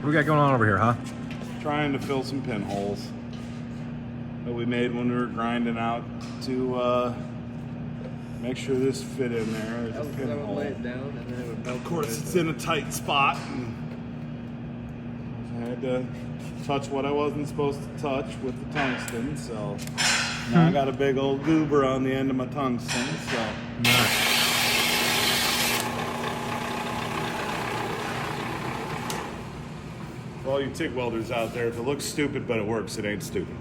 What we got going on over here, huh? Trying to fill some pinholes that we made when we were grinding out to make sure this fit in there. There's a pinhole. Lay it down and then it would melt. Of course, it's in a tight spot. And I had to touch what I wasn't supposed to touch with the tungsten, so now I got a big old goober on the end of my tungsten. So. Nice. For all you TIG welders out there, if it looks stupid but it works, it ain't stupid.